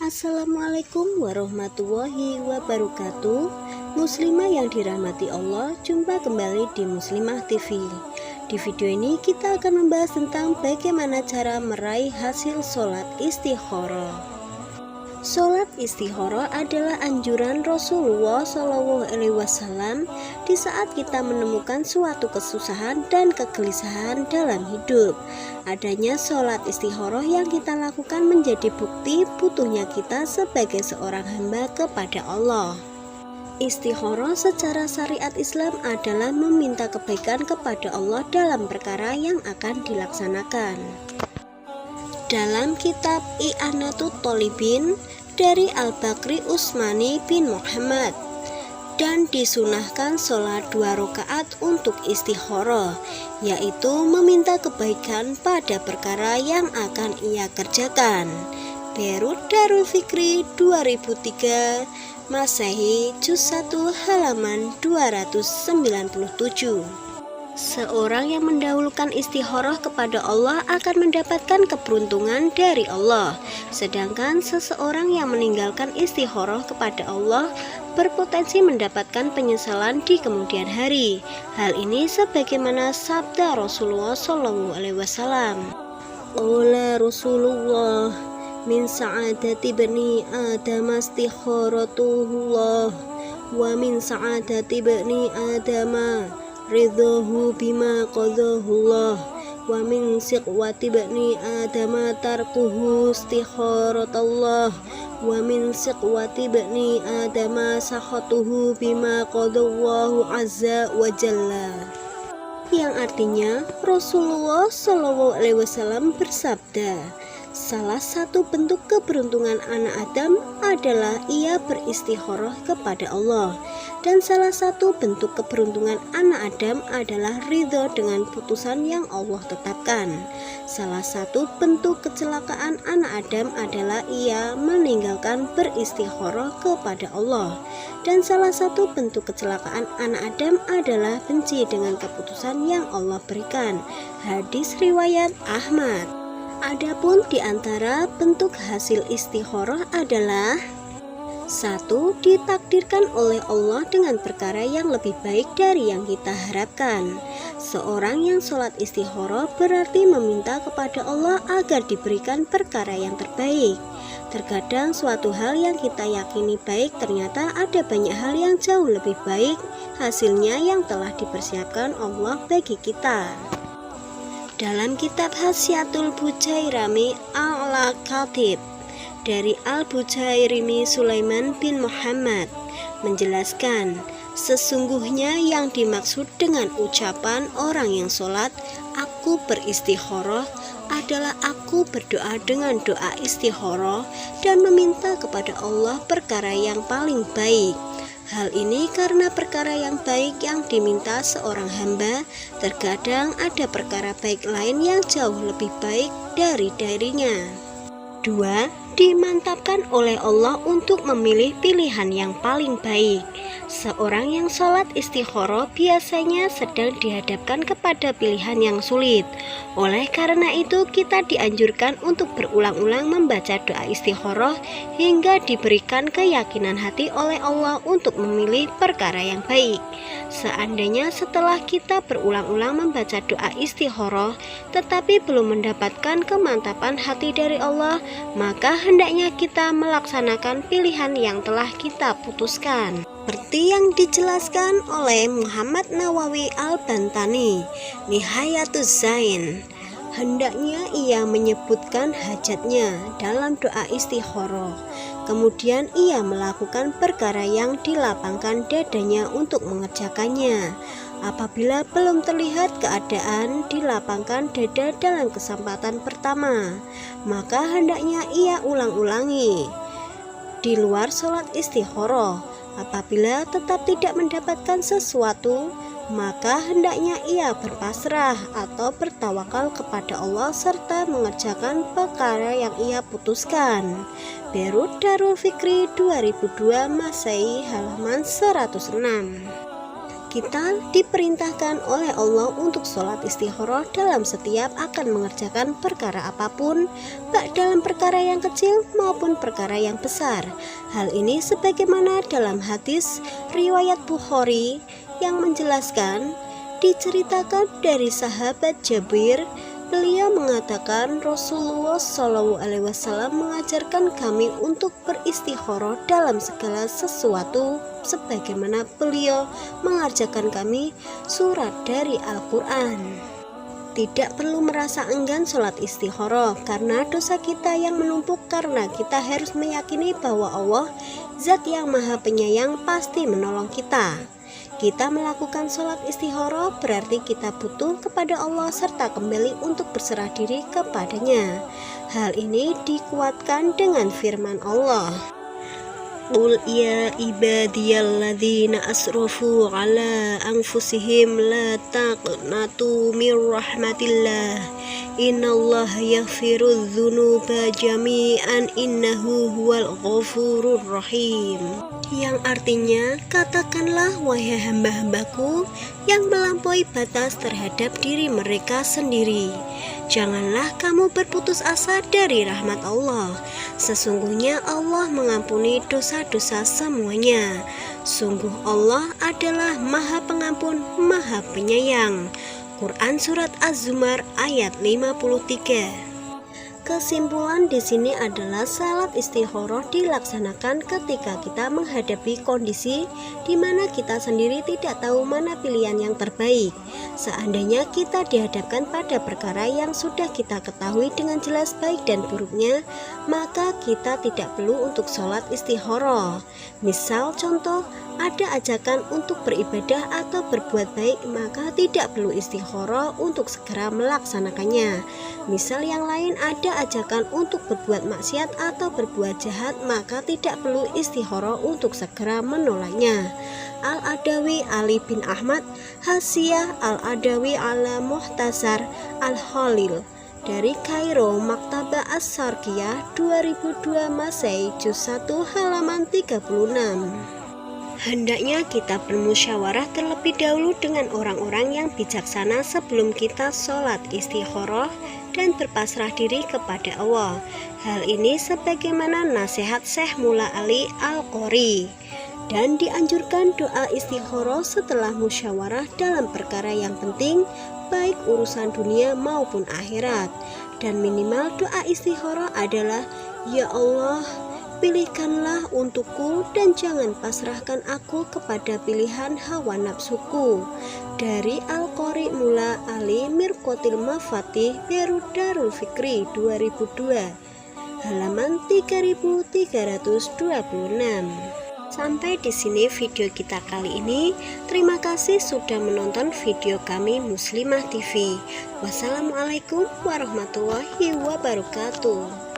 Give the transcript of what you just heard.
Assalamualaikum warahmatullahi wabarakatuh. Muslimah yang dirahmati Allah, jumpa kembali di Muslimah TV. Di video ini kita akan membahas tentang bagaimana cara meraih hasil sholat istikharah. Sholat istikharah adalah anjuran Rasulullah SAW di saat kita menemukan suatu kesusahan dan kegelisahan dalam hidup. Adanya sholat istikharah yang kita lakukan menjadi bukti butuhnya kita sebagai seorang hamba kepada Allah. Istikharah secara syariat Islam adalah meminta kebaikan kepada Allah dalam perkara yang akan dilaksanakan. Dalam kitab I'anatut Thalibin dari Al-Bakri Utsmani bin Muhammad, dan disunahkan sholat 2 rakaat untuk istikharah, yaitu meminta kebaikan pada perkara yang akan ia kerjakan. Beirut Darul Fikri 2003 Masehi Juz 1 halaman 297. Seorang yang mendahulukan istikharah kepada Allah akan mendapatkan keberuntungan dari Allah, sedangkan seseorang yang meninggalkan istikharah kepada Allah berpotensi mendapatkan penyesalan di kemudian hari. Hal ini sebagaimana sabda Rasulullah SAW. Qala Rasulullah, min sa'adati bani Adam istikharatullah, wa min sa'adati bani Adam ridhahu bima qadahullah, wa min siqwati bani Adam tarkuhu istikharatullah, wa min siqwati bani Adam sakhatuhu bima qadallahu azza wa jalla. Yang artinya Rasulullah SAW bersabda, salah satu bentuk keberuntungan anak Adam adalah ia beristikharah kepada Allah, dan salah satu bentuk keberuntungan anak Adam adalah ridho dengan putusan yang Allah tetapkan. Salah satu bentuk kecelakaan anak Adam adalah ia meninggalkan beristikharah kepada Allah, dan salah satu bentuk kecelakaan anak Adam adalah benci dengan keputusan yang Allah berikan. Hadis riwayat Ahmad. Adapun di antara bentuk hasil istikharah adalah: 1. Ditakdirkan oleh Allah dengan perkara yang lebih baik dari yang kita harapkan. Seorang yang sholat istikharah berarti meminta kepada Allah agar diberikan perkara yang terbaik. Terkadang suatu hal yang kita yakini baik ternyata ada banyak hal yang jauh lebih baik hasilnya yang telah dipersiapkan Allah bagi kita. Dalam kitab Hasyiatul Bujairami Al-Khatib dari Al-Bujairimi Sulaiman bin Muhammad menjelaskan, sesungguhnya yang dimaksud dengan ucapan orang yang sholat aku beristikharah adalah aku berdoa dengan doa istikharah dan meminta kepada Allah perkara yang paling baik. Hal ini karena perkara yang baik yang diminta seorang hamba, terkadang ada perkara baik lain yang jauh lebih baik darinya. 2. Dimantapkan oleh Allah untuk memilih pilihan yang paling baik. Seorang yang sholat istikharah biasanya sedang dihadapkan kepada pilihan yang sulit. Oleh karena itu kita dianjurkan untuk berulang-ulang membaca doa istikharah hingga diberikan keyakinan hati oleh Allah untuk memilih perkara yang baik. Seandainya setelah kita berulang-ulang membaca doa istikharah tetapi belum mendapatkan kemantapan hati dari Allah, maka hendaknya kita melaksanakan pilihan yang telah kita putuskan. Seperti yang dijelaskan oleh Muhammad Nawawi Al-Bantani, Nihayatuz Zain, hendaknya ia menyebutkan hajatnya dalam doa istikharah. Kemudian ia melakukan perkara yang dilapangkan dadanya untuk mengerjakannya. Apabila belum terlihat keadaan dilapangkan dada dalam kesempatan pertama, maka hendaknya ia ulang-ulangi di luar sholat istikharah. Apabila tetap tidak mendapatkan sesuatu, maka hendaknya ia berpasrah atau bertawakal kepada Allah serta mengerjakan perkara yang ia putuskan. Beirut Darul Fikri 2002 Masehi halaman 106. Kita diperintahkan oleh Allah untuk sholat istikharah dalam setiap akan mengerjakan perkara apapun, baik dalam perkara yang kecil maupun perkara yang besar. Hal ini sebagaimana dalam hadis riwayat Bukhari yang menjelaskan, diceritakan dari sahabat Jabir. Beliau mengatakan Rasulullah SAW mengajarkan kami untuk beristikharah dalam segala sesuatu, sebagaimana beliau mengajarkan kami surat dari Al-Quran. Tidak perlu merasa enggan sholat istikharah karena dosa kita yang menumpuk, karena kita harus meyakini bahwa Allah, Zat yang Maha Penyayang, pasti menolong kita. Kita melakukan sholat istikharah berarti kita butuh kepada Allah serta kembali untuk berserah diri kepadanya. Hal ini dikuatkan dengan firman Allah, Qul ya ibadiyalladzina asrafu ala anfusihim la taqnatu mir rahmatillah innallaha yaghfirudz dzunuba jami'an innahu huwal ghafurur rahim. Yang artinya, katakanlah wahai hamba-hambaku yang melampaui batas terhadap diri mereka sendiri, janganlah kamu berputus asa dari rahmat Allah. Sesungguhnya Allah mengampuni dosa-dosa semuanya. Sungguh Allah adalah Maha Pengampun, Maha Penyayang. Quran Surat Az-Zumar ayat 53. Kesimpulan di sini adalah salat istikharah dilaksanakan ketika kita menghadapi kondisi di mana kita sendiri tidak tahu mana pilihan yang terbaik. Seandainya kita dihadapkan pada perkara yang sudah kita ketahui dengan jelas baik dan buruknya, maka kita tidak perlu untuk sholat istikharah. Misal contoh, ada ajakan untuk beribadah atau berbuat baik, maka tidak perlu istikharah untuk segera melaksanakannya. Misal yang lain, ada ajakan untuk berbuat maksiat atau berbuat jahat, maka tidak perlu istikharah untuk segera menolaknya. Al-Adawi Ali bin Ahmad, Hasyiah Al-Adawi ala Muhtasar Al-Khalil, dari Kairo, Maktabah As-Sarkiyah 2002 Masehi, juz 1 halaman 36. Hendaknya kita bermusyawarah terlebih dahulu dengan orang-orang yang bijaksana sebelum kita sholat istikharah dan berpasrah diri kepada Allah. Hal ini sebagaimana nasihat Syekh Mula Ali Al-Qori. Dan dianjurkan doa istikharah setelah musyawarah dalam perkara yang penting, baik urusan dunia maupun akhirat. Dan minimal doa istikharah adalah, Ya Allah, pilihkanlah untukku dan jangan pasrahkan aku kepada pilihan hawa nafsuku. Dari Al-Qori Mula Ali Mirqatil Mafatih Darul Fikri 2002 halaman 3326. Sampai di sini video kita kali ini. Terima kasih sudah menonton video kami Muslimah TV. Wassalamualaikum warahmatullahi wabarakatuh.